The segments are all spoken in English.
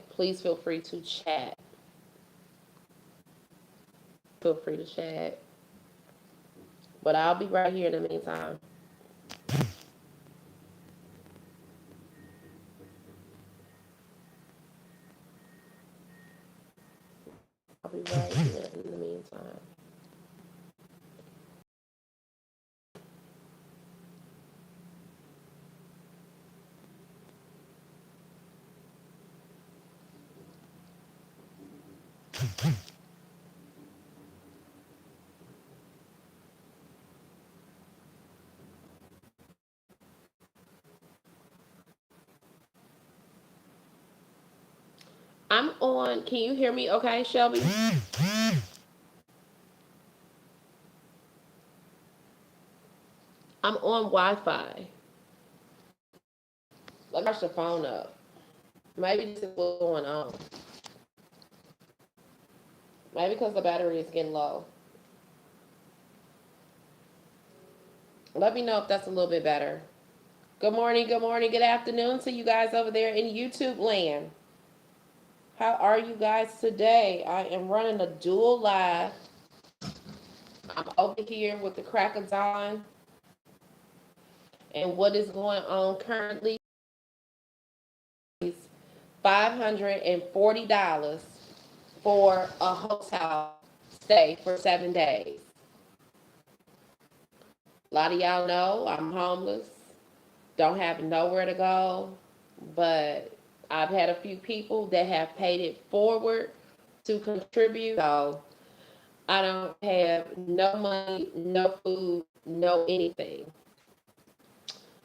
Please feel free to chat. Feel free to chat. But I'll be right here in the meantime. I'll be right here in the meantime. I'm on. Can you hear me okay, Shelby? I'm on Wi-Fi. Let me charge the phone up. Maybe this is what's going on. Maybe because the battery is getting low. Let me know if that's a little bit better. Good morning, good afternoon to you guys over there in YouTube land. How are you guys today? I am running a dual live. I'm over here with the crack of dawn. And what is going on currently is $540 for a hotel stay for 7 days. A lot of y'all know I'm homeless, don't have nowhere to go, but I've had a few people that have paid it forward to contribute. So I don't have no money, no food, no anything.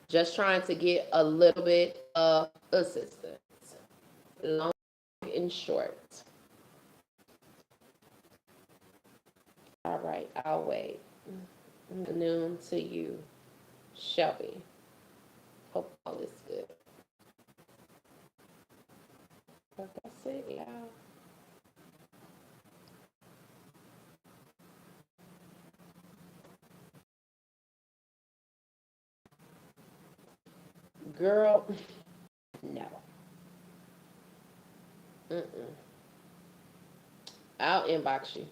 Just trying to get a little bit of assistance. Long and short. All right, I'll wait. Noon to you, Shelby. Hope all is good. But that's it, y'all. Girl, no. Mm-mm. I'll inbox you.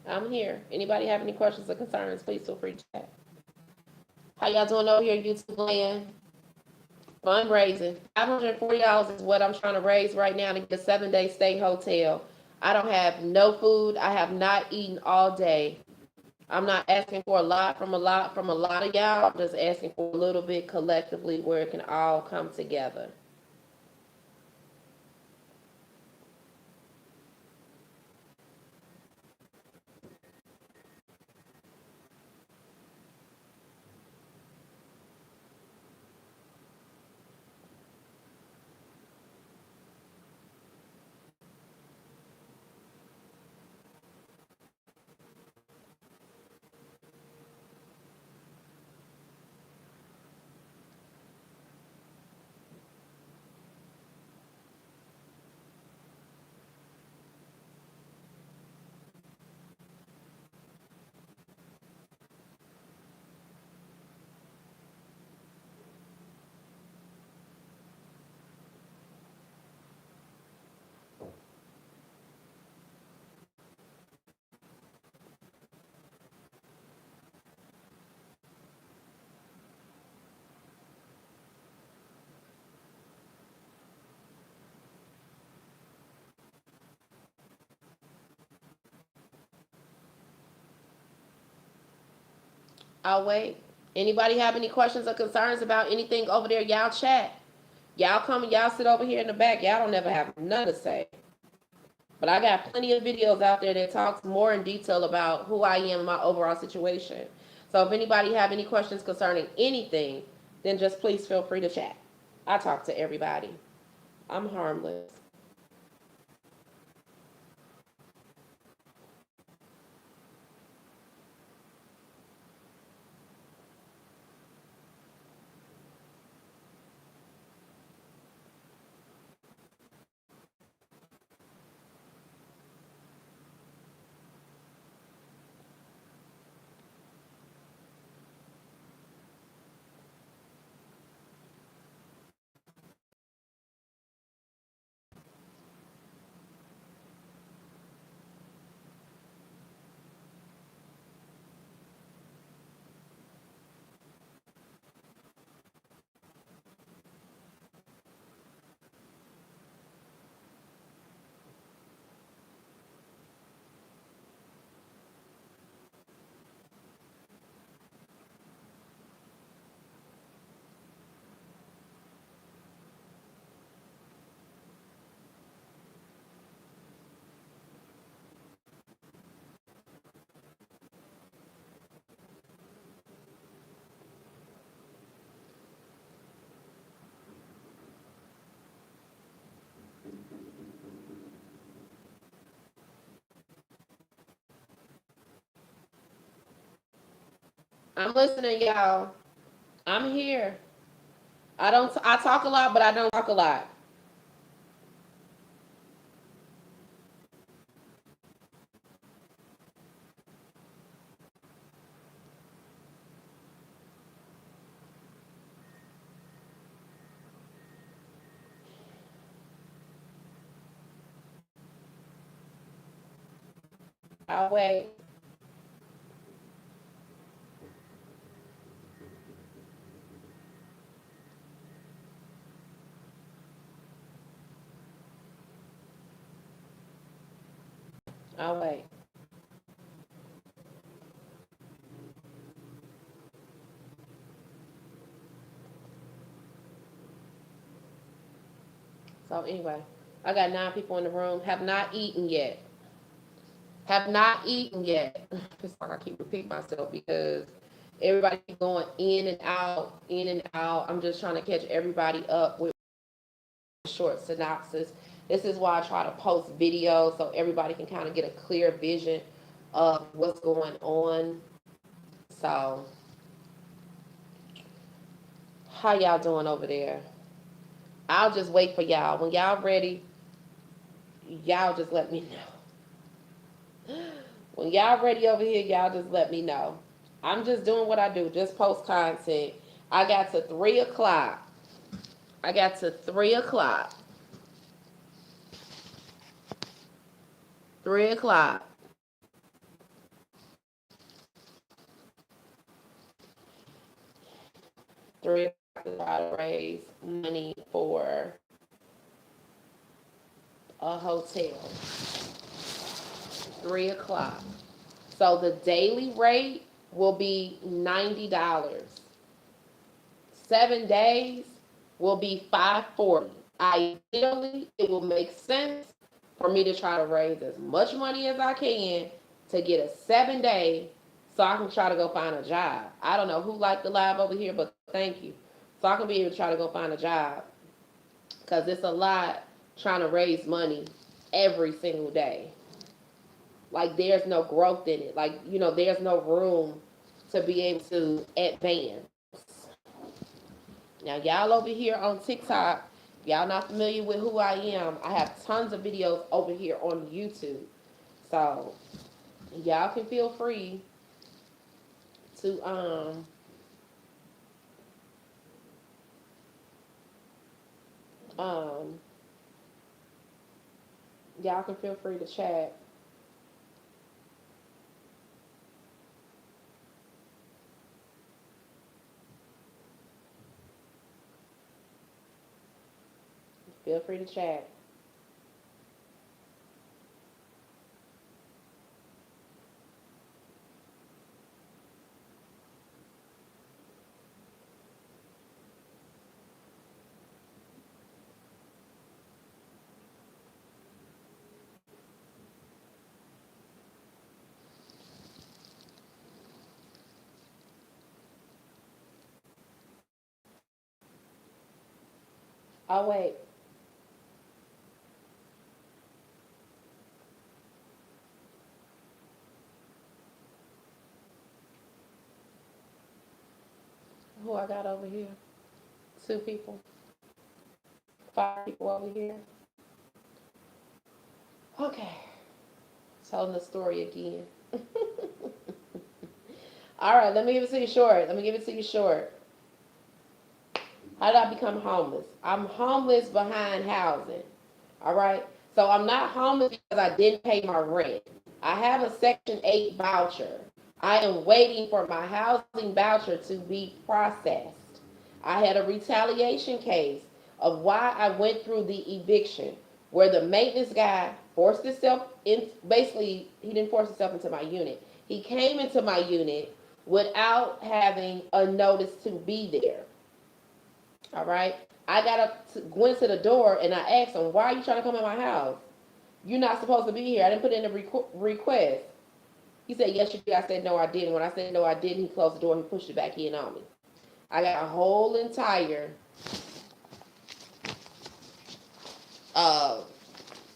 I'm here. Anybody have any questions or concerns, please feel free to chat. How y'all doing over here, YouTube land? Fundraising. $540 is what I'm trying to raise right now to get a 7 day stay hotel. I don't have no food. I have not eaten all day. I'm not asking for a lot from a lot of y'all. I'm just asking for a little bit collectively where it can all come together. I'll wait. Anybody have any questions or concerns about anything over there? Y'all chat. Y'all come and y'all sit over here in the back. Y'all don't never have nothing to say. But I got plenty of videos out there that talks more in detail about who I am and my overall situation. So if anybody have any questions concerning anything, then just please feel free to chat. I talk to everybody. I'm harmless. I'm listening, y'all. I'm here. I talk a lot, but I don't talk a lot. I'll wait. I'll wait. So anyway, I got 9 people in the room. Have not eaten yet. Have not eaten yet. It's like I keep repeating myself because everybody keep going in and out, in and out. I'm just trying to catch everybody up with a short synopsis. This is why I try to post videos so everybody can kind of get a clear vision of what's going on. So, how y'all doing over there? I'll just wait for y'all. When y'all ready, y'all just let me know. When y'all ready over here, y'all just let me know. I'm just doing what I do, just post content. I got to 3 o'clock. I got to 3 o'clock. 3 o'clock. 3 o'clock to try to raise money for a hotel. 3 o'clock. So the daily rate will be $90. 7 days will be $540. Ideally, it will make sense for me to try to raise as much money as I can to get a 7 day so I can try to go find a job. I don't know who liked the live over here, but thank you. So I can be able to try to go find a job because it's a lot trying to raise money every single day. Like there's no growth in it. Like, there's no room to be able to advance. Now, y'all over here on TikTok, y'all not familiar with who I am. I have tons of videos over here on YouTube. So, y'all can feel free to um y'all can feel free to chat. Feel free to chat. Oh wait. Who I got over here? 2 people. 5 people over here. Okay. Telling the story again. All right, let me give it to you short. Let me give it to you short. How did I become homeless? I'm homeless behind housing. All right. So I'm not homeless because I didn't pay my rent. I have a Section 8 voucher. I am waiting for my housing voucher to be processed. I had a retaliation case of why I went through the eviction, where the maintenance guy forced himself in. Basically, he didn't force himself into my unit. He came into my unit without having a notice to be there. All right. I got up, went to the door, and I asked him, "Why are you trying to come in my house? You're not supposed to be here. I didn't put in a request." He said, "Yes, you did." I said, "No, I didn't." When I said, "No, I didn't," he closed the door and he pushed it back in on me. I got a whole entire uh,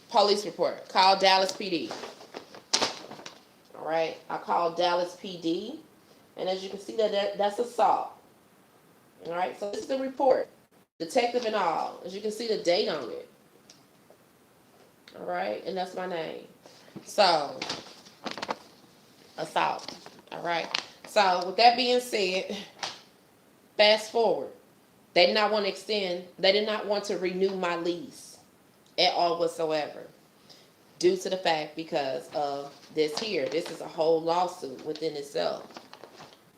police report. Called Dallas PD. All right. I called Dallas PD. And as you can see, that's assault. All right, so this is the report, detective and all. As you can see, the date on it. All right, and that's my name. So, assault. All right. So, with that being said, fast forward. They did not want to extend. They did not want to renew my lease at all whatsoever, due to the fact because of this here. This is a whole lawsuit within itself.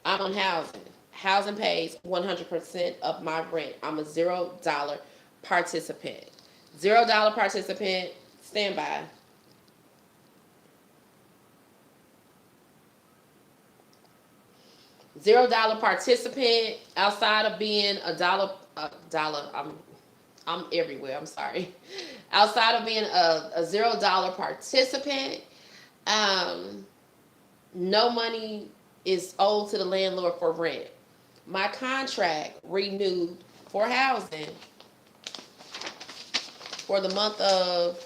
I'm on housing. Housing pays 100% of my rent. I'm a $0 participant. $0 participant. Stand by. $0 participant outside of being a dollar. I'm everywhere. I'm sorry. Outside of being a $0 participant, um, no money is owed to the landlord for rent. My contract renewed for housing for the month of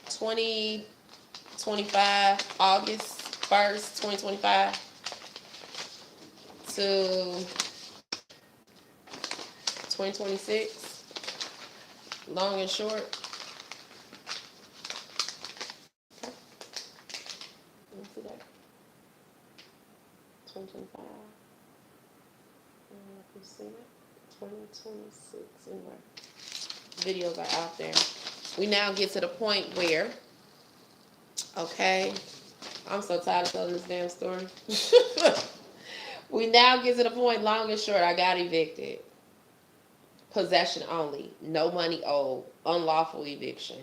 2025, August 1st, 2025 to 2026. Long and short. Let me see that. 2025. You see it? 2026. Anyway, videos are out there. We now get to the point where, okay, I'm so tired of telling this damn story. We now get to the point, long and short, I got evicted. Possession only, no money owed, unlawful eviction.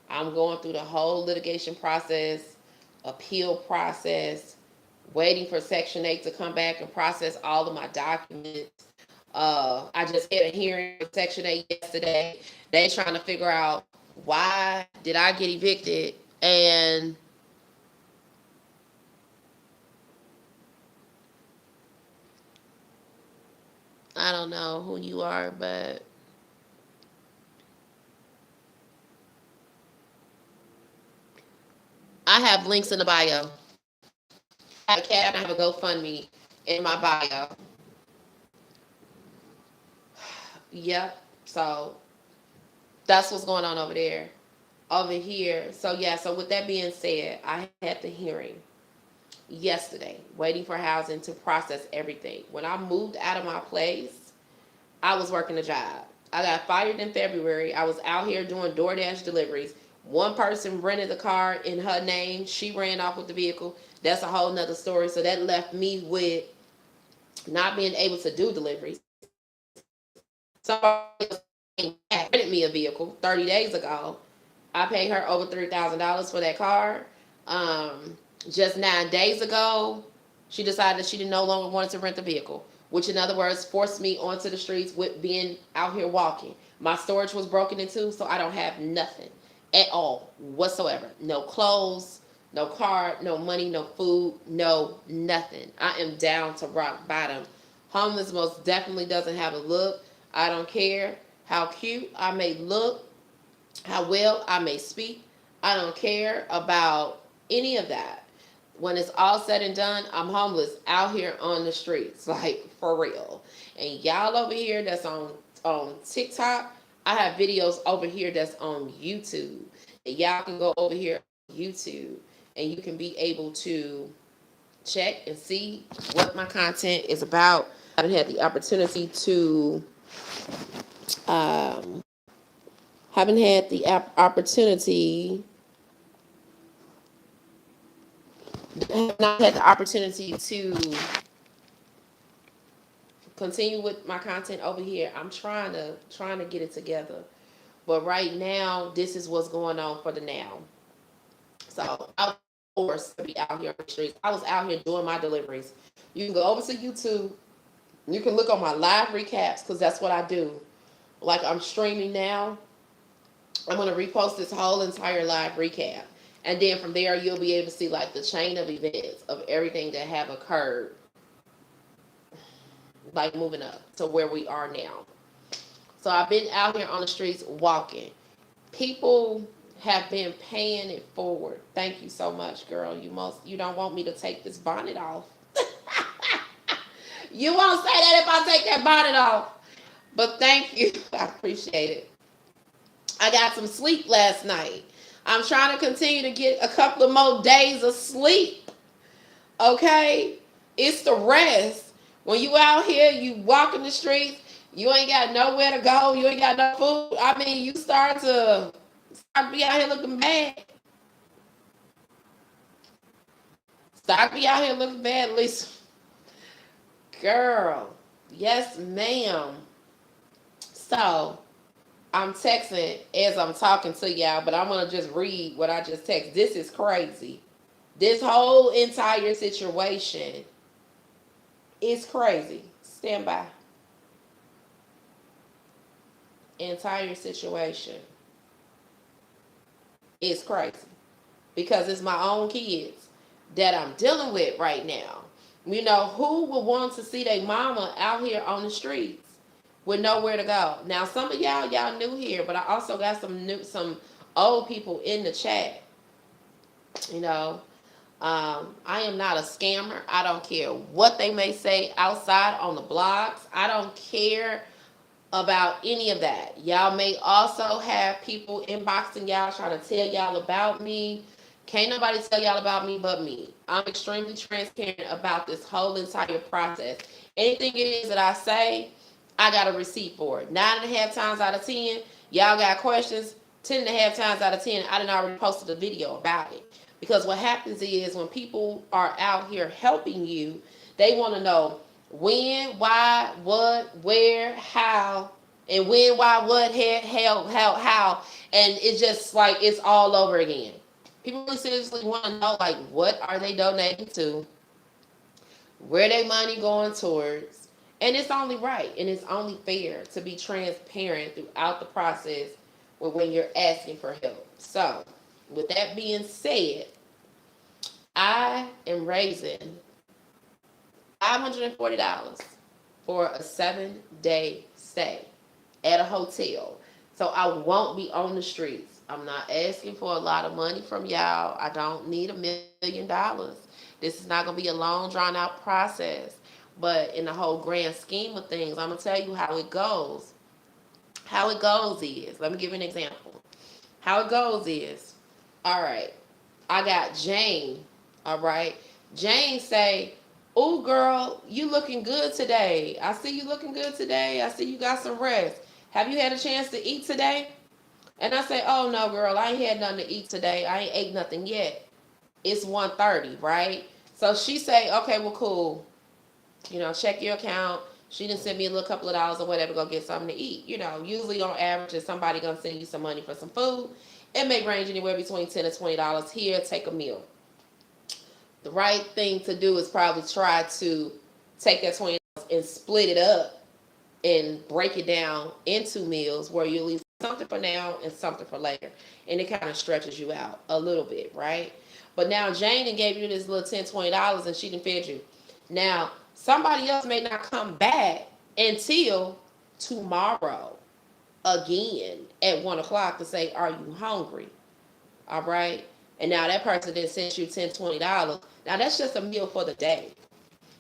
I'm going through the whole litigation process, appeal process, waiting for Section 8 to come back and process all of my documents. I just had a hearing with Section 8 yesterday. They trying to figure out why did I get evicted, and I don't know who you are, but I have links in the bio. I have a cat, I have a GoFundMe in my bio. Yep. So that's what's going on over there. Over here. So yeah, so with that being said, I had the hearing yesterday, waiting for housing to process everything. When I moved out of my place, I was working a job. I got fired in February. I was out here doing DoorDash deliveries. One person rented a car in her name. She ran off with the vehicle. That's a whole nother story. So that left me with not being able to do deliveries. Somebody rented me a vehicle 30 days ago. I paid her over $3,000 for that car. Just 9 days ago, she decided she didn't no longer wanted to rent the vehicle, which in other words forced me onto the streets with being out here walking. My storage was broken into, so I don't have nothing at all whatsoever. No clothes, no car, no money, no food, no nothing. I am down to rock bottom. Homeless most definitely doesn't have a look. I don't care how cute I may look, how well I may speak. I don't care about any of that. When it's all said and done, I'm homeless out here on the streets, like for real. And y'all over here that's on TikTok, I have videos over here that's on YouTube. And y'all can go over here on YouTube and you can be able to check and see what my content is about. I haven't had the opportunity to um, haven't had the opportunity have not had the opportunity to continue with my content over here. I'm trying to get it together. But right now, this is what's going on for the now. So I was forced to be out here on the streets. I was out here doing my deliveries. You can go over to YouTube. You can look on my live recaps because that's what I do. Like I'm streaming now. I'm gonna repost this whole entire live recap. And then from there you'll be able to see like the chain of events of everything that have occurred. Like moving up to where we are now. So I've been out here on the streets walking. People have been paying it forward. Thank you so much, girl. You don't want me to take this bonnet off. You won't say that if I take that bonnet off. But thank you. I appreciate it. I got some sleep last night. I'm trying to continue to get a couple of more days of sleep. Okay? It's the rest. When you out here, you walk in the streets, you ain't got nowhere to go, you ain't got no food. I mean, you start to be out here looking bad. Start to be out here looking bad, Lisa. Girl. Yes, ma'am. So I'm texting as I'm talking to y'all, but I'm gonna just read what I just text. This is crazy. This whole entire situation is crazy. Stand by. Entire situation is crazy because it's my own kids that I'm dealing with right now. You know, who would want to see their mama out here on the streets with nowhere to go? Now, some of y'all new here, but I also got some old people in the chat. You know, I am not a scammer. I don't care what they may say outside on the blogs. I don't care about any of that. Y'all may also have people inboxing y'all trying to tell y'all about me. Can't nobody tell y'all about me but me. I'm extremely transparent about this whole entire process. Anything it is that I say, I got a receipt for it. 9.5 times out of 10, y'all got questions. 10.5 times out of 10, I done already posted a video about it. Because what happens is when people are out here helping you, they want to know when, why, what, where, how, and when, why, what, how, and it's just like it's all over again. People really seriously want to know, like, what are they donating to, where their money going towards, and it's only right and it's only fair to be transparent throughout the process when you're asking for help. So, with that being said, I am raising $540 for a 7-day stay at a hotel. So I won't be on the streets. I'm not asking for a lot of money from y'all. I don't need $1 million. This is not going to be a long, drawn out process. But in the whole grand scheme of things, I'm going to tell you how it goes. How it goes is, let me give you an example. How it goes is, all right, I got Jane, all right. Jane say, "Ooh, girl, you looking good today. I see you looking good today. I see you got some rest. Have you had a chance to eat today?" And I say, "Oh, no, girl, I ain't had nothing to eat today. I ain't ate nothing yet. It's 1:30, right?" So she say, "Okay, well, cool. You know, check your account." She didn't send me a little couple of dollars or whatever, go get something to eat. You know, usually on average, if somebody gonna send you some money for some food, it may range anywhere between $10 and $20. Here, take a meal. The right thing to do is probably try to take that $20 and split it up and break it down into meals where you leave something for now and something for later. And it kind of stretches you out a little bit, right? But now Jane gave you this little $10, $20 and she done fed you. Now, somebody else may not come back until tomorrow again at 1 o'clock to say, "Are you hungry?" All right. And now that person then sends you $10, $20. Now that's just a meal for the day.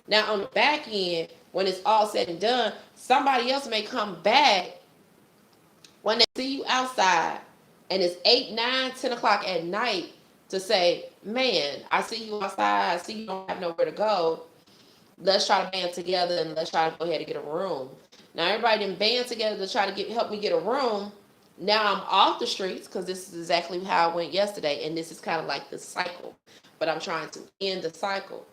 Now on the back end, when it's all said and done, somebody else may come back when they see you outside and it's 8, 9, 10 o'clock at night to say, "Man, I see you outside. I see you don't have nowhere to go. Let's try to band together and let's try to go ahead and get a room." Now everybody didn't band together to try to help me get a room. Now I'm off the streets because this is exactly how I went yesterday, and this is kind of like the cycle. But I'm trying to end the cycle.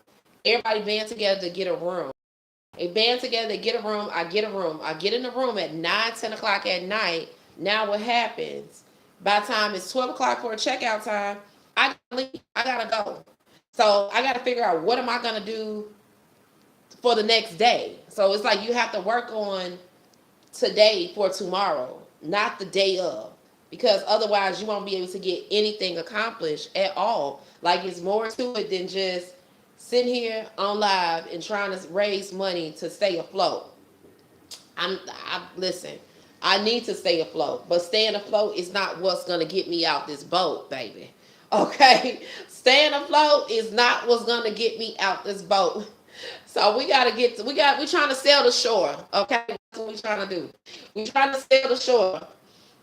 Everybody band together to get a room. They band together to get a room. I get a room. I get in the room at 9, 10 o'clock at night. Now what happens? By the time it's 12 o'clock for a checkout time, I gotta leave. I gotta go. So I gotta figure out what am I gonna do for the next day. So it's like you have to work on today for tomorrow, not the day of, because otherwise you won't be able to get anything accomplished at all. Like it's more to it than just sitting here on live and trying to raise money to stay afloat. Listen, I need to stay afloat, but staying afloat is not what's gonna get me out this boat, baby. Okay, staying afloat is not what's gonna get me out this boat. So we trying to sell the shore. Okay, that's what we trying to do. We trying to sell the shore.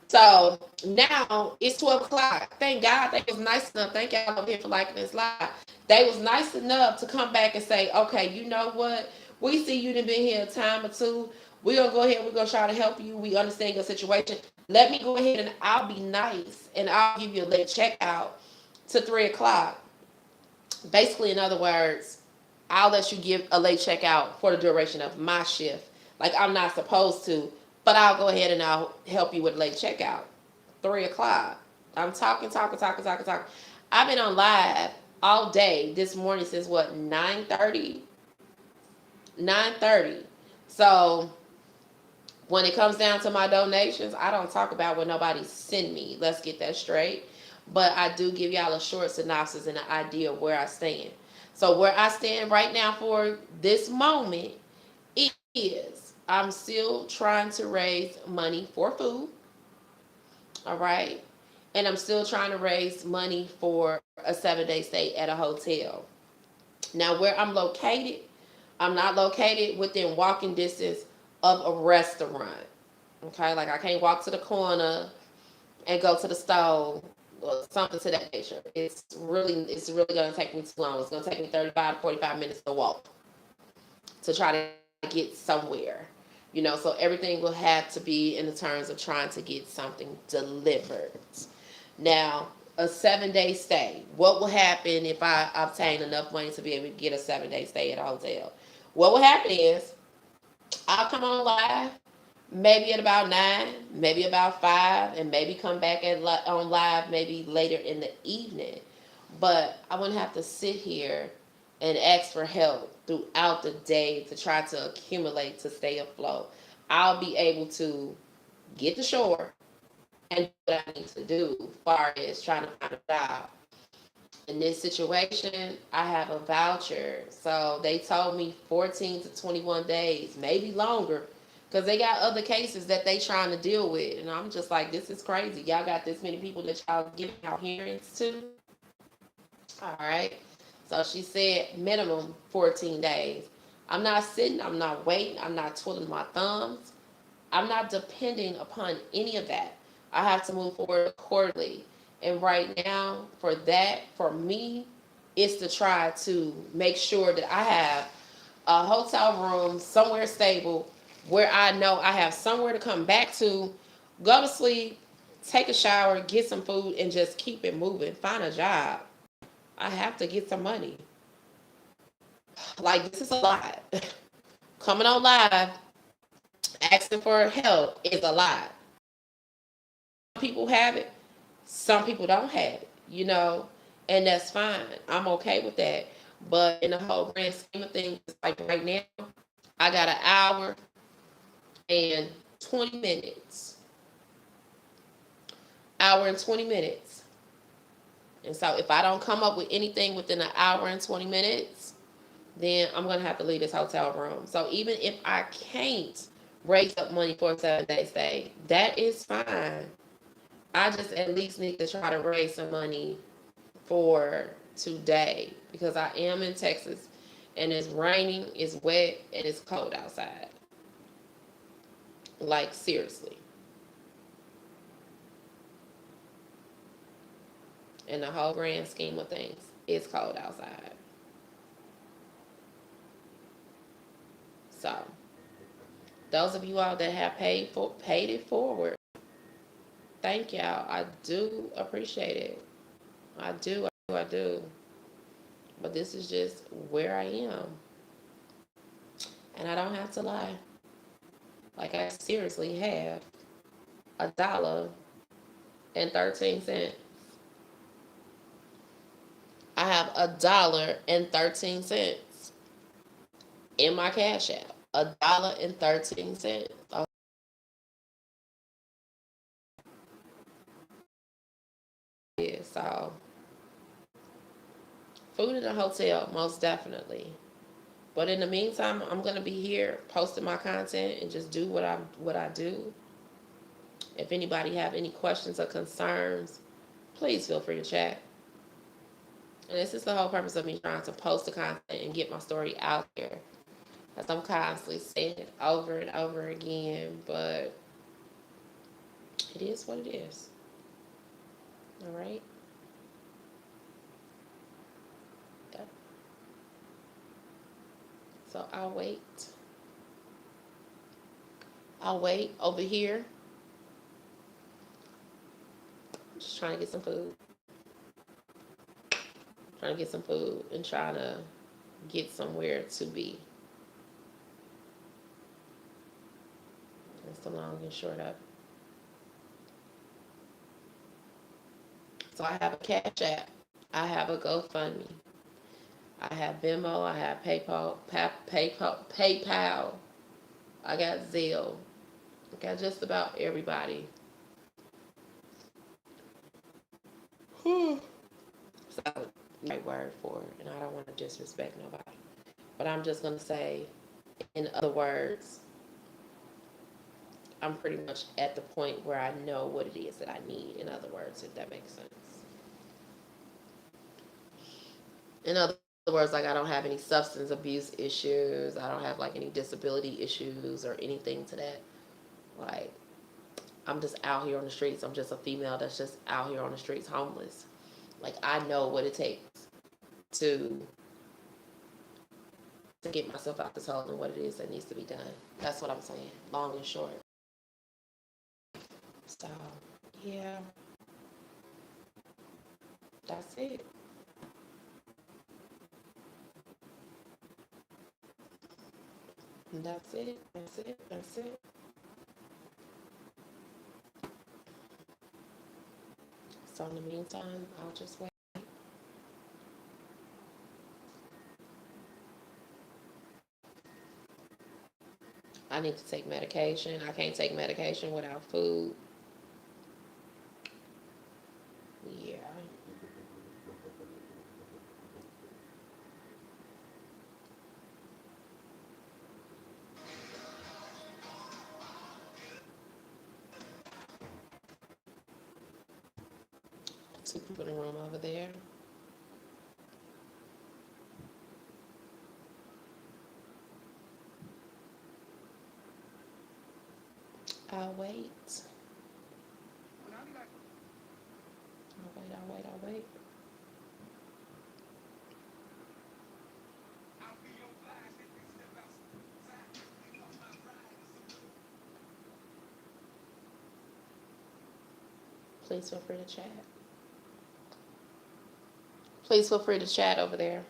So now it's 12 o'clock. Thank God they was nice enough. Thank y'all over here for liking this live. They was nice enough to come back and say, okay, you know what? We see you done been here a time or two. We're gonna go ahead, we're gonna try to help you. We understand your situation. Let me go ahead and I'll be nice and I'll give you a late checkout to 3 o'clock. Basically, in other words, I'll let you give a late checkout for the duration of my shift. Like I'm not supposed to, but I'll go ahead and I'll help you with late checkout. 3 o'clock. I'm talking. I've been on live all day this morning since what, 9:30? 9:30. So when it comes down to my donations, I don't talk about what nobody send me. Let's get that straight. But I do give y'all a short synopsis and an idea of where I stand. So where I stand right now for this moment is I'm still trying to raise money for food. All right. And I'm still trying to raise money for a 7-day stay at a hotel. Now, where I'm located, I'm not located within walking distance of a restaurant. Okay, like I can't walk to the corner and go to the stove or something to that nature. It's really gonna take me too long. It's gonna take me 35 to 45 minutes to walk to try to get somewhere. So everything will have to be in the terms of trying to get something delivered. Now, a 7-day stay. What will happen if I obtain enough money to be able to get a 7-day stay at a hotel? What will happen is I'll come on live maybe at about 9, maybe about 5, and maybe come back on live maybe later in the evening. But I wouldn't have to sit here and ask for help throughout the day to try to accumulate to stay afloat. I'll be able to get to shore and do what I need to do as far as trying to find a job. In this situation, I have a voucher. So they told me 14 to 21 days, maybe longer, because they got other cases that they trying to deal with. And I'm just like, this is crazy. Y'all got this many people that y'all giving out hearings to? All right. So she said minimum 14 days. I'm not sitting, I'm not waiting, I'm not twiddling my thumbs. I'm not depending upon any of that. I have to move forward accordingly. And right now, for me, is to try to make sure that I have a hotel room somewhere stable where I know I have somewhere to come back to, go to sleep, take a shower, get some food, and just keep it moving. Find a job. I have to get some money. Like, this is a lot. Coming on live, asking for help is a lot. Some people have it, some people don't have it, and that's fine. I'm okay with that. But in the whole grand scheme of things, like right now, I got an hour and 20 minutes. Hour and 20 minutes. And so if I don't come up with anything within an hour and 20 minutes, then I'm going to have to leave this hotel room. So even if I can't raise up money for a 7-day stay, that is fine. I just at least need to try to raise some money for today because I am in Texas and it's raining, it's wet, and it's cold outside. Like, seriously. In the whole grand scheme of things, it's cold outside. So, those of you all that have paid it forward, thank y'all. I do appreciate it. I do. But this is just where I am. And I don't have to lie. Like, I seriously have $1.13. I have $1.13 in my Cash App. $1.13. Yeah, so food in the hotel, most definitely. But in the meantime, I'm gonna be here posting my content and just do what I do. If anybody have any questions or concerns, please feel free to chat. And this is the whole purpose of me trying to post the content and get my story out there. as I'm constantly saying it over and over again, but it is what it is. All right. Yep. So I'll wait. I'll wait over here. Just trying to get some food. Trying to get some food and trying to get somewhere to be. That's the long and short of it. So I have a Cash App. I have a GoFundMe. I have Venmo. I have PayPal. I got Zelle. I got just about everybody. That's the right word for it, and I don't want to disrespect nobody. But I'm just going to say, in other words, I'm pretty much at the point where I know what it is that I need, in other words, if that makes sense. In other words, like I don't have any substance abuse issues. I don't have like any disability issues or anything to that. Like, I'm just out here on the streets. I'm just a female that's just out here on the streets homeless. Like, I know what it takes to get myself out this hole and what it is that needs to be done. That's what I'm saying, long and short. So, yeah, that's it. That's it. That's it. That's it. So in the meantime, I'll just wait. I need to take medication. I can't take medication without food. Yeah. Two people in the room over there. I'll wait. I'll wait. Please feel free to chat. Please feel free to chat over there.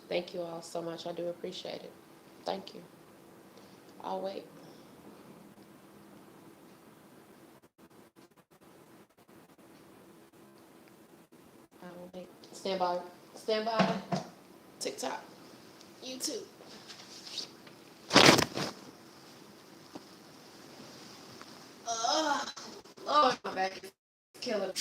Thank you all so much. I do appreciate it. Thank you. I'll wait. I'll wait. Stand by. Stand by. TikTok. YouTube. Ugh. Lord, my back is killing me.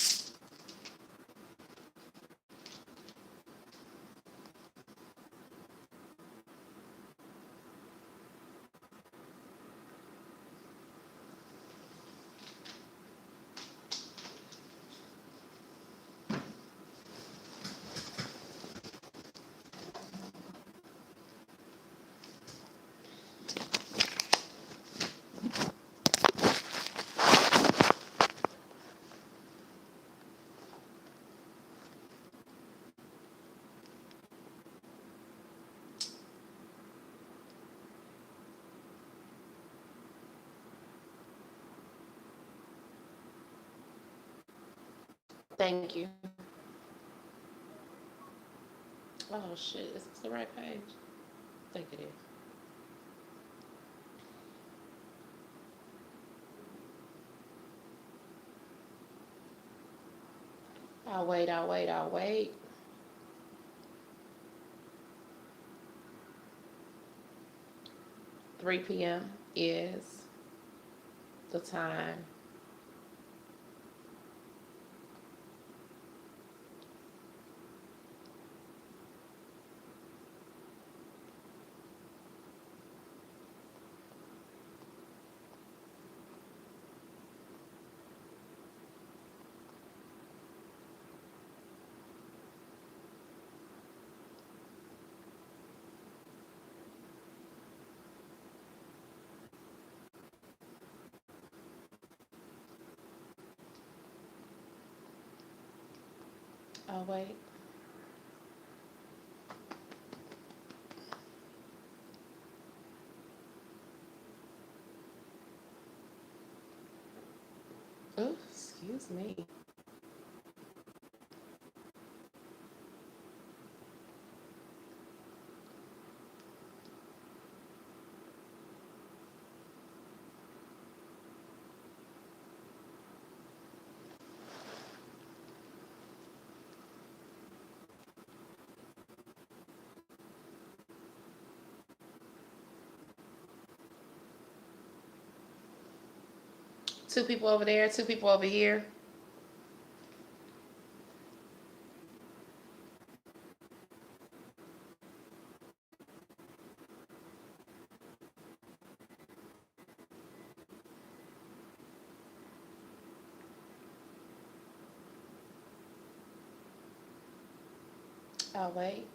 Thank you. Oh shit, is this the right page? I think it is. I'll wait, I'll wait, I'll wait. 3 p.m. is the time. I'll wait. Oh, excuse me. Two people over there, two people over here. I'll wait.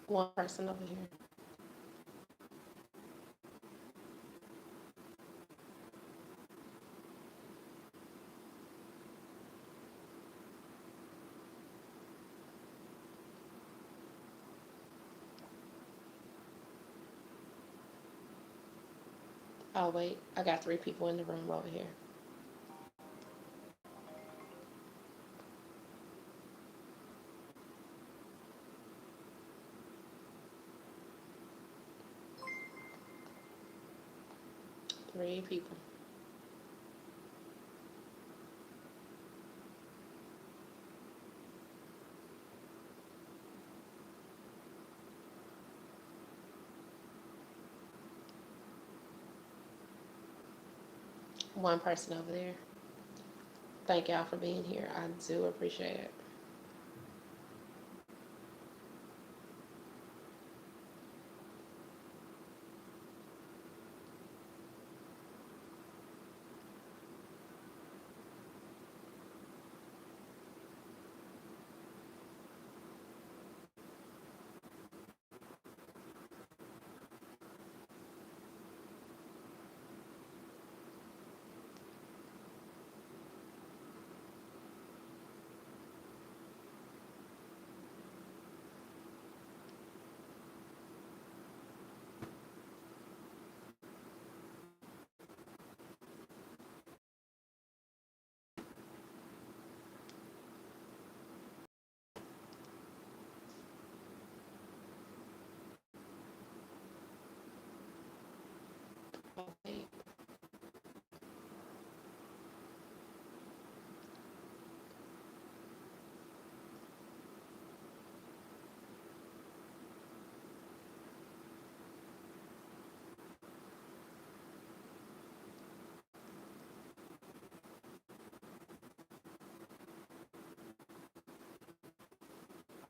One person over here. I'll wait. I got 3 people in the room over here. Three people. One person over there. Thank y'all for being here. I do appreciate it.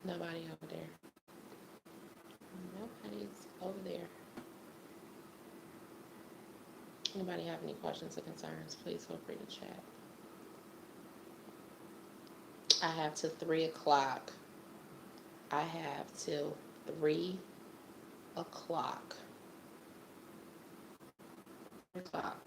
Nobody over there. Nobody's over there. Anybody have any questions or concerns, please feel free to chat. I have till 3 o'clock. I have till 3 o'clock. 3 o'clock.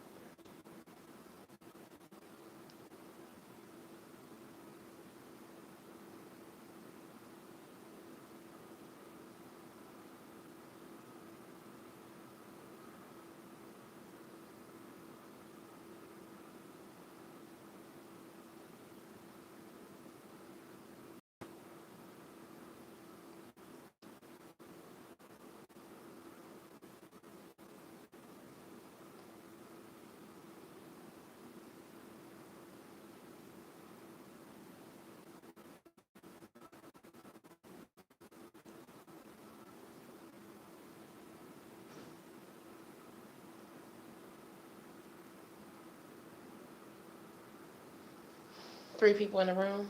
Three people in the room.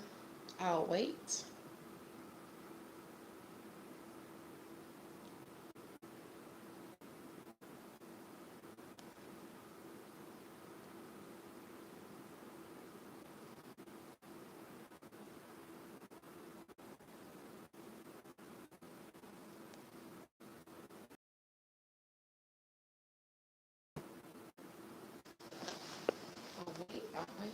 I'll wait. I'll wait.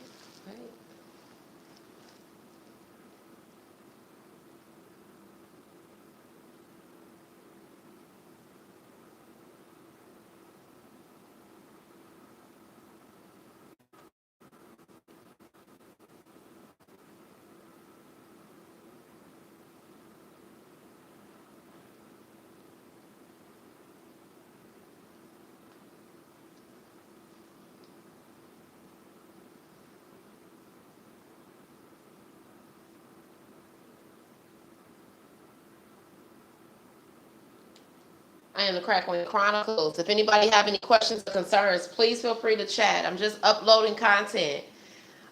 I am the Crackling Chronicles. If anybody have any questions or concerns, please feel free to chat. I'm just uploading content.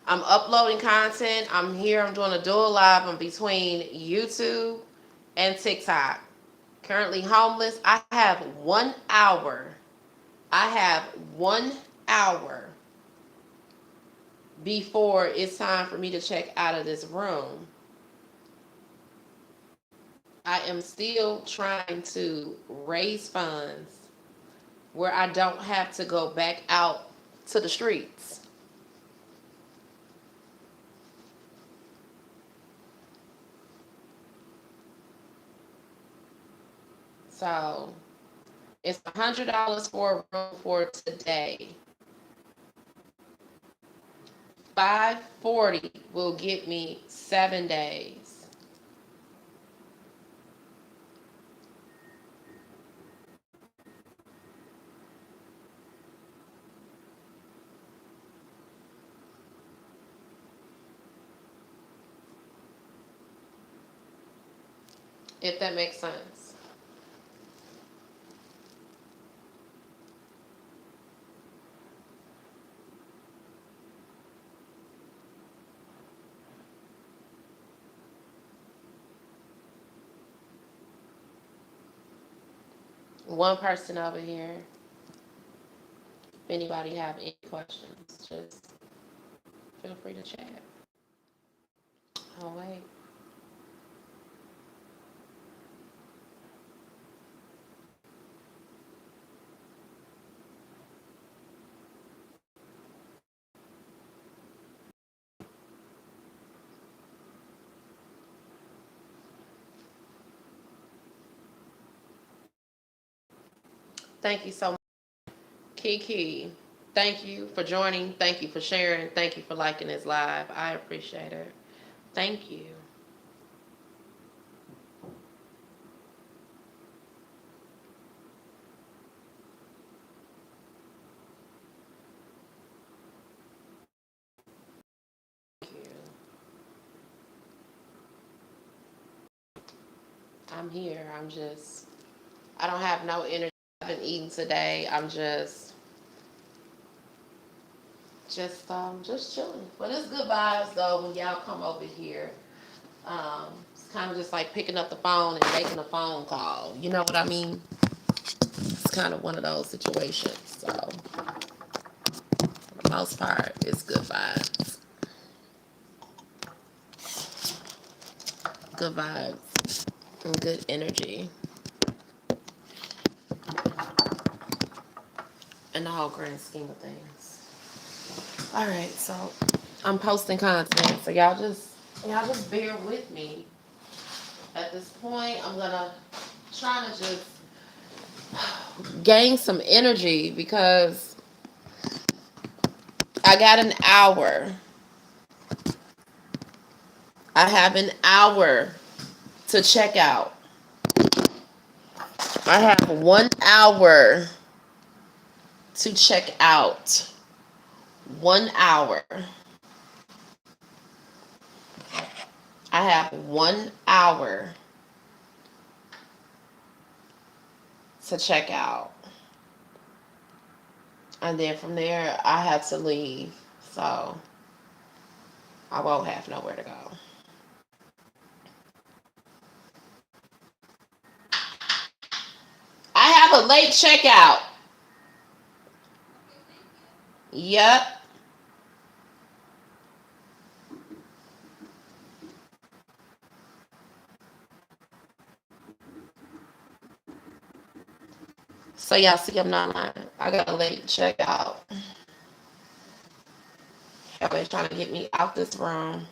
I'm here. I'm doing a dual live. I'm between YouTube and TikTok. Currently homeless. I have 1 hour. I have 1 hour before it's time for me to check out of this room. I am still trying to raise funds where I don't have to go back out to the streets. So it's $100 for a room for today. 540 will get me 7 days. If that makes sense. One person over here. If anybody have any questions, just feel free to chat. Oh, wait. Thank you so much. Kiki, thank you for joining. Thank you for sharing. Thank you for liking this live. I appreciate it. Thank you. Thank you. I'm here. I don't have no energy. I've been eating today. I'm just chilling. But it's good vibes though when y'all come over here. It's kind of just like picking up the phone and making a phone call. You know what I mean? It's kind of one of those situations. So, for the most part, it's good vibes. Good vibes and good energy in the whole grand scheme of things. All right, so I'm posting content, so y'all just bear with me. At this point, I'm gonna try to just gain some energy because I got an hour. I have an hour to check out. I have 1 hour to check out. 1 hour. I have 1 hour to check out. And then from there, I have to leave. So I won't have nowhere to go. I have a late checkout. Yep. So y'all see I'm not lying. I got a late checkout. Everybody's trying to get me out this room.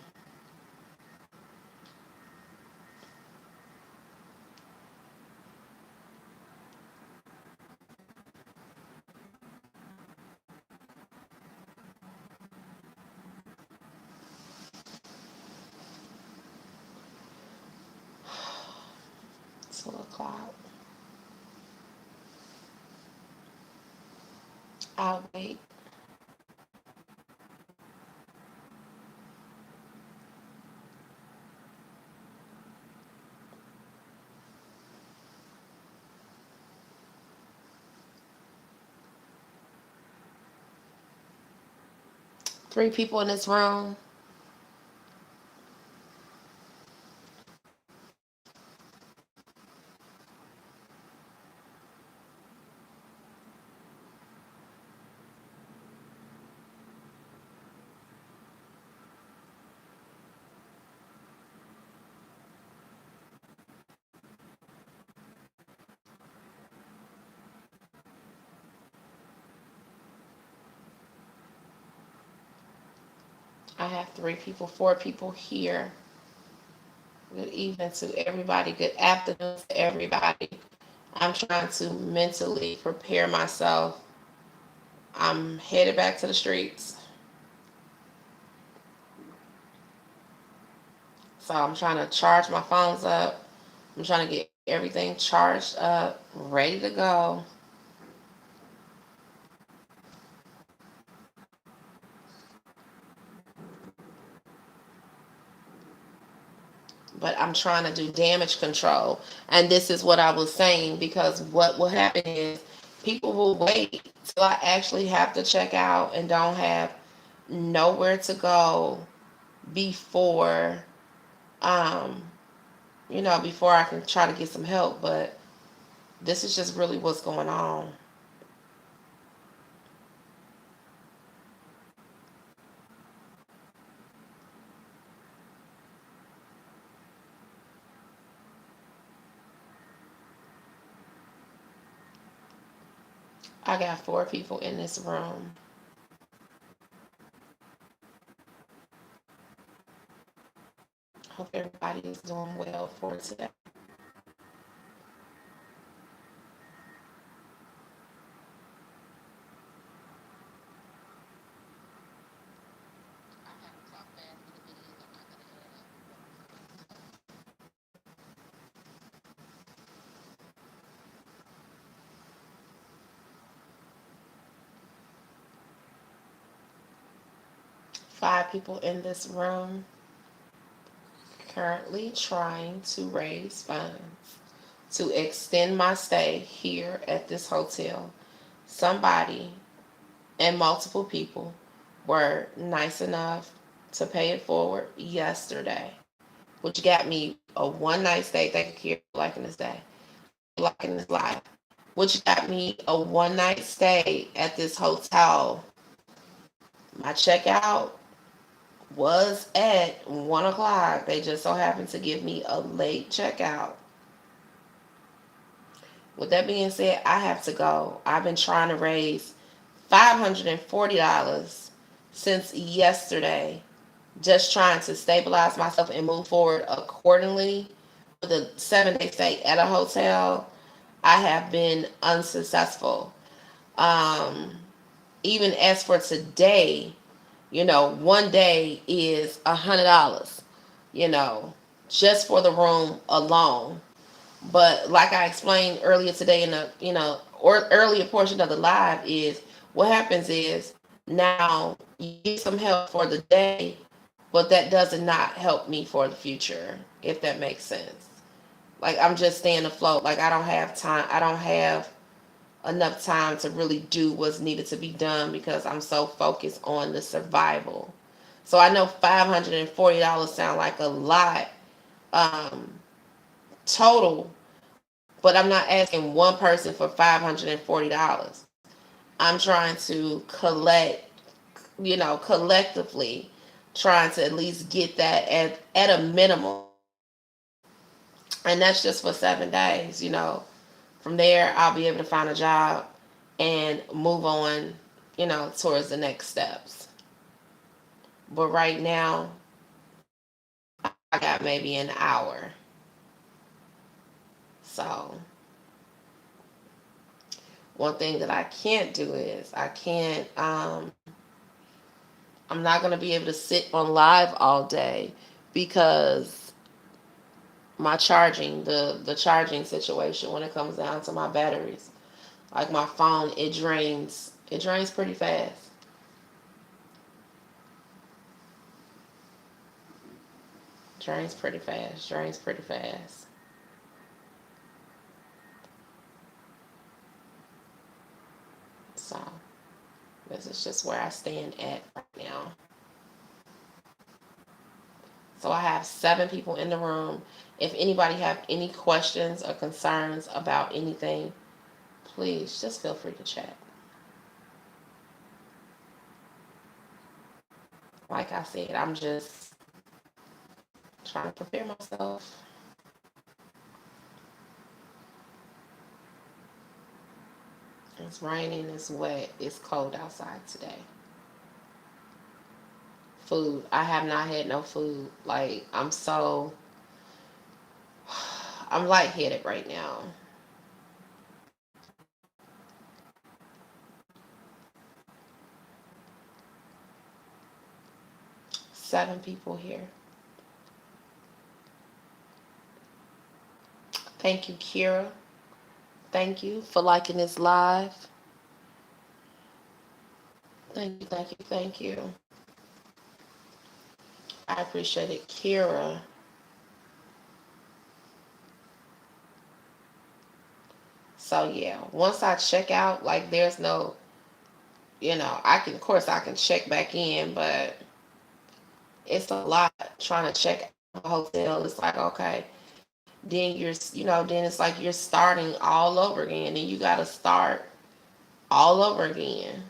It's 2 o'clock. I'll wait. Three people in this room. I have 3 people, 4 people here. Good evening to everybody. Good afternoon to everybody. I'm trying to mentally prepare myself. I'm headed back to the streets. So I'm trying to charge my phones up. I'm trying to get everything charged up, ready to go. But I'm trying to do damage control. And this is what I was saying, because what will happen is people will wait till I actually have to check out and don't have nowhere to go before um before I can try to get some help. But this is just really what's going on. I got 4 people in this room. Hope everybody is doing well for today. 5 people in this room, currently trying to raise funds to extend my stay here at this hotel. Somebody and multiple people were nice enough to pay it forward yesterday, which got me a one night stay. Thank you for liking this day, liking this live, which got me a one night stay at this hotel. My checkout was at 1 o'clock. They just so happened to give me a late checkout. With that being said, I have to go. I've been trying to raise $540 since yesterday, just trying to stabilize myself and move forward accordingly. With a 7 day stay at a hotel, I have been unsuccessful. Um, Even as for today, one day is $100, you know, just for the room alone. But like I explained earlier today in the, or earlier portion of the live, is what happens is now you get some help for the day, but that does not help me for the future, if that makes sense. Like, I'm just staying afloat. Like, I don't have time. I don't have enough time to really do what's needed to be done because I'm so focused on the survival. So I know $540 sound like a lot, um, total, but I'm not asking one person for $540. I'm trying to collectively trying to at least get that at a minimum. And that's just for 7 days. From there, I'll be able to find a job and move on, towards the next steps. But right now, I got maybe an hour. So, one thing that I can't do is I'm not going to be able to sit on live all day because my charging, the charging situation when it comes down to my batteries. Like my phone, it drains pretty fast. Drains pretty fast. So, this is just where I stand at right now. So I have 7 people in the room. If anybody have any questions or concerns about anything, please just feel free to chat. Like I said, I'm just trying to prepare myself. It's raining, it's wet, it's cold outside today. Food. I have not had no food. Like, I'm lightheaded right now. 7 people here. Thank you, Kira. Thank you for liking this live. Thank you, thank you, thank you. I appreciate it, Kira. So yeah, once I check out, like, there's no, of course I can check back in, but it's a lot trying to check out the hotel. It's like, okay, then it's like you're starting all over again, and you got to start all over again.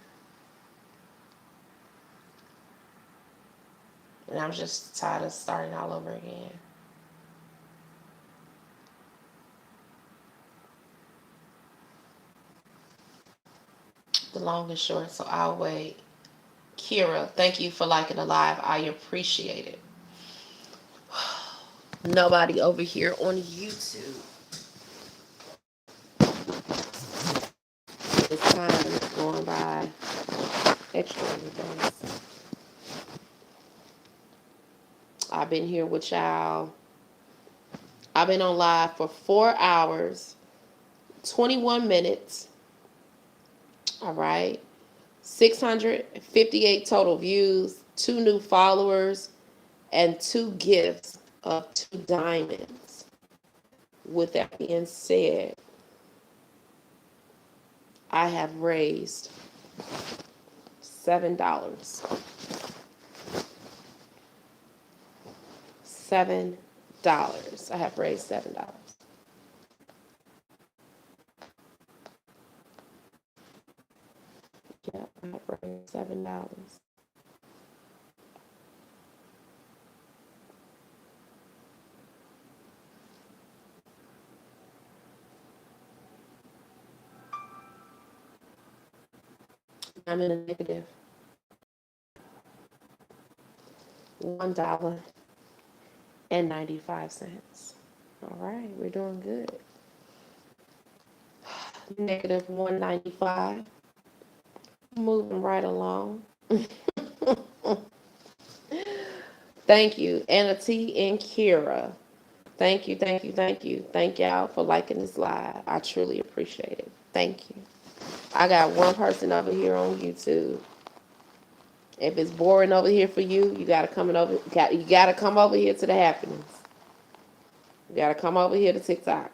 And I'm just tired of starting all over again. The long and short, so I'll wait. Kira, thank you for liking the live. I appreciate it. Nobody over here on YouTube. This time is going by extremely fast. I've been here with y'all. I've been on live for 4 hours, 21 minutes. All right. 658 total views, 2 new followers, and 2 gifts of 2 diamonds. With that being said, I have raised $7. $7. $7. I have raised $7. Yep, I have raised $7. I'm in a negative $1.95. All right, we're doing good. Negative 195. Moving right along. Thank you, Anna T and Kira. Thank you, thank you, thank you. Thank y'all for liking this live. I truly appreciate it. Thank you. I got one person over here on YouTube. If it's boring over here for you, you gotta you gotta come over here to the happenings. You gotta come over here to TikTok.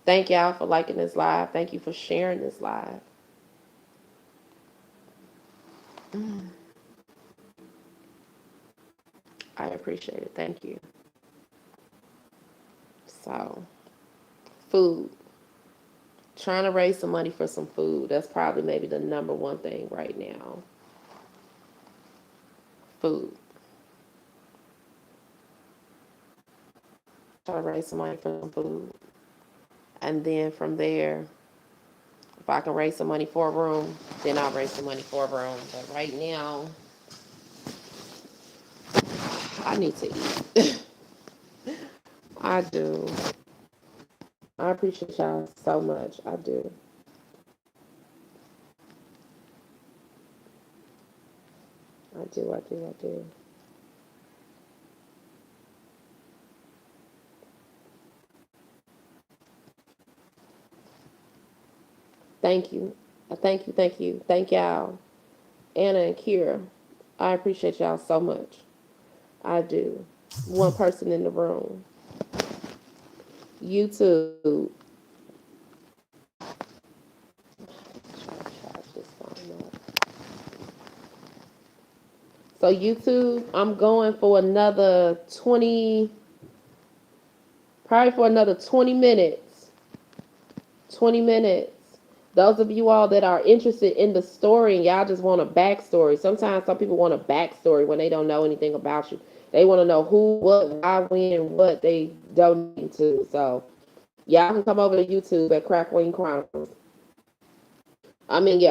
Thank y'all for liking this live. Thank you for sharing this live. I appreciate it. Thank you. So, food. Trying to raise some money for some food. That's probably maybe the number one thing right now. Food. Try to raise some money for some food. And then from there, if I can raise some money for a room, then I'll raise some money for a room. But right now, I need to eat. I do. I appreciate y'all so much. I do. I do. I do. I do. Thank you. Thank you. Thank you. Thank y'all. Anna and Kira. I appreciate y'all so much. I do. One person in the room. YouTube. Try to charge this phone up. So YouTube, I'm going for another 20, probably for another 20 minutes. 20 minutes. Those of you all that are interested in the story and y'all just want a backstory. Sometimes some people want a backstory when they don't know anything about you. They want to know who, what, why, when, what they donate to. So y'all can come over to YouTube at Crackling Chronicles.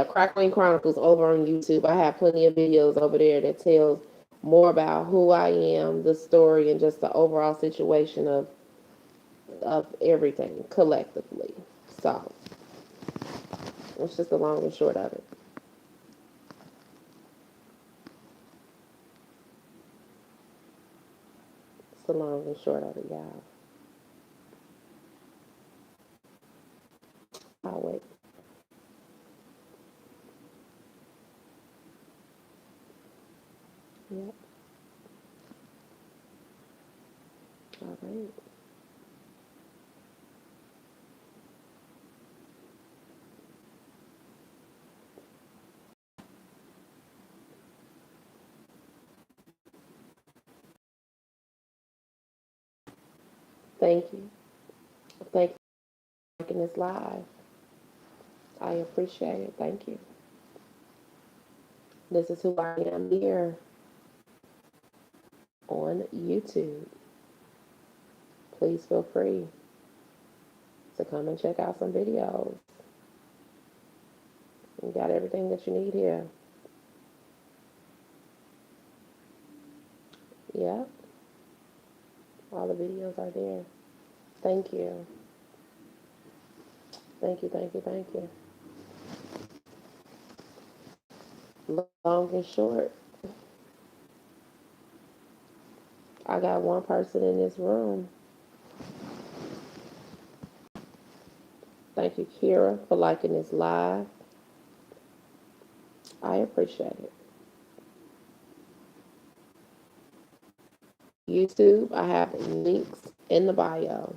Crackling Chronicles over on YouTube. I have plenty of videos over there that tells more about who I am, the story, and just the overall situation of everything collectively. So it's just the long and short of it. It's the long and short of it, y'all. I'll wait. Yep. All right. Thank you. Thank you for making this live. I appreciate it. Thank you. This is who I am here on YouTube. Please feel free to come and check out some videos. You got everything that you need here. Yep. All the videos are there. Thank you. Thank you, thank you, thank you. Long and short, I got one person in this room. Thank you, Kira, for liking this live. I appreciate it. YouTube, I have links in the bio.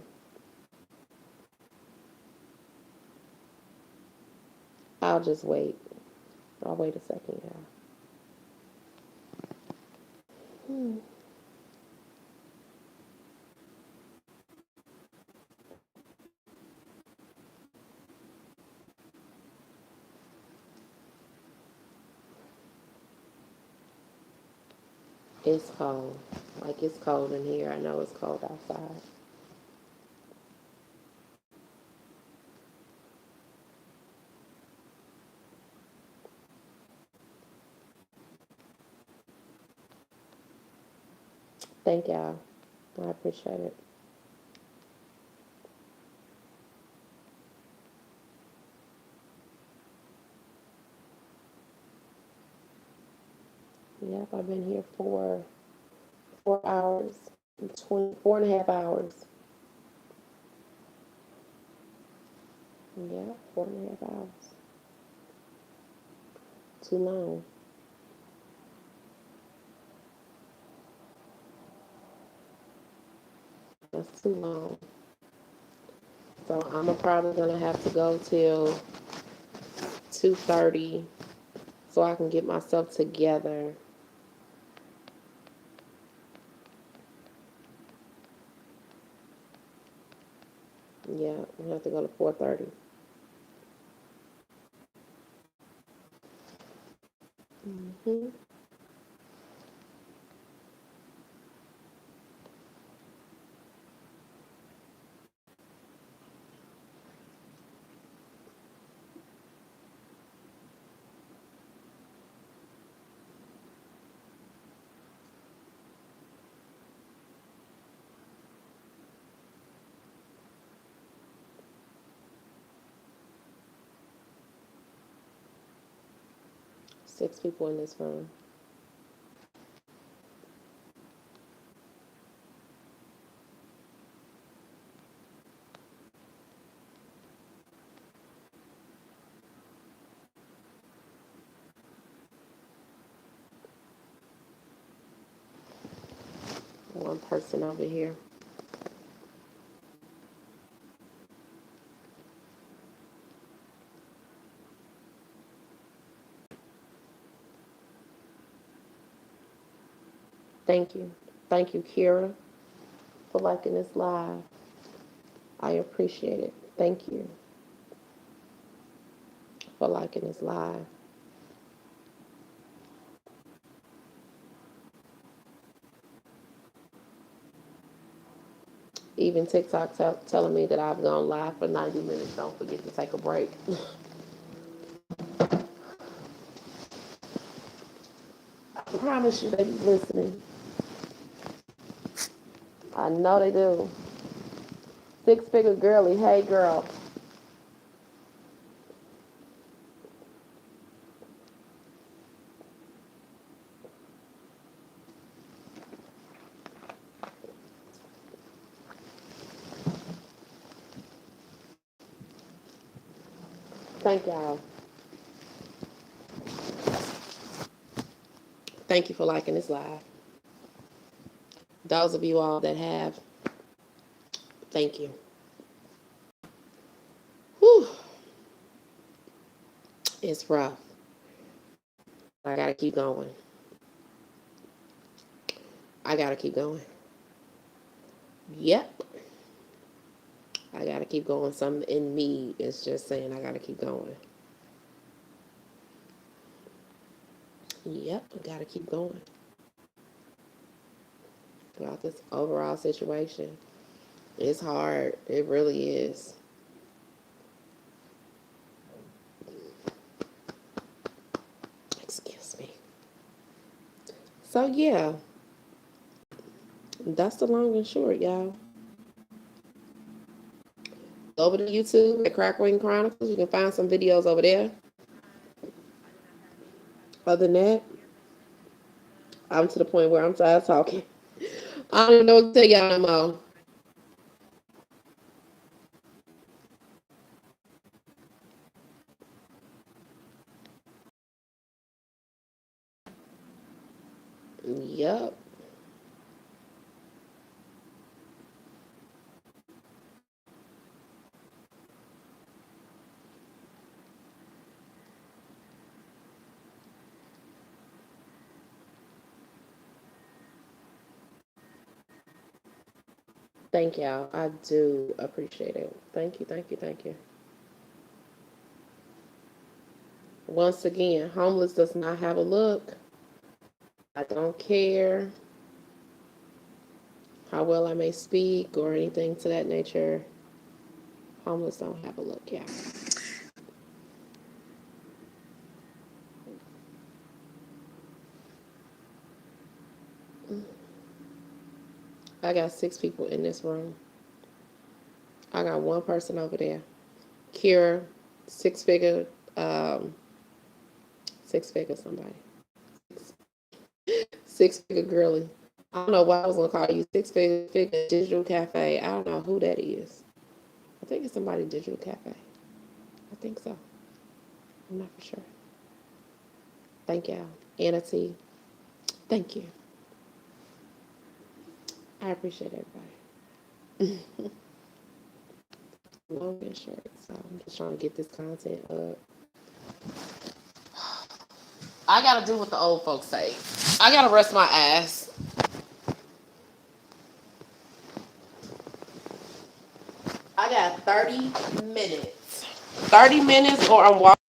I'll just wait. I'll wait a second, y'all. It's cold. Like it's cold in here. I know it's cold outside. Thank y'all. I appreciate it. Yep, I've been here for 4 hours, 4.5 hours. Yeah, 4.5 hours. Too long. That's too long. So I'm probably gonna have to go till 2:30 so I can get myself together. Yeah, I have to go to 4:30. Mm-hmm. 6 people in this room. One person over here. Thank you. Thank you, Kira, for liking this live. I appreciate it. Thank you for liking this live. Even TikTok telling me that I've gone live for 90 minutes. Don't forget to take a break. I promise you they be listening. I know they do. Six-figure girly. Hey, girl. Thank y'all. Thank you for liking this live. Those of you all that have, thank you. Whew. It's rough. I gotta keep going. I gotta keep going. Yep. I gotta keep going. Something in me is just saying I gotta keep going. Yep, I gotta keep going throughout this overall situation. It's hard. It really is. Excuse me. So yeah, that's the long and short, y'all. Over to YouTube at Crackwing Chronicles. You can find some videos over there. Other than that, I'm to the point where I'm tired of talking. I don't even know what to tell y'all no more. Yep. Thank y'all. I do appreciate it. Thank you, thank you, thank you. Once again, homeless does not have a look. I don't care how well I may speak or anything to that nature. Homeless don't have a look, yeah. I got 6 people in this room. I got one person over there. Kira, six-figure, um, six-figure somebody. Six-figure girly. I don't know why I was gonna call you six-figure digital cafe. I don't know who that is. I think it's somebody digital cafe. I think so. I'm not for sure. Thank y'all. Anna T. Thank you. I appreciate everybody. Long and short. So I'm just trying to get this content up. I gotta do what the old folks say. I gotta rest my ass. I got 30 minutes. 30 minutes or I'm walking.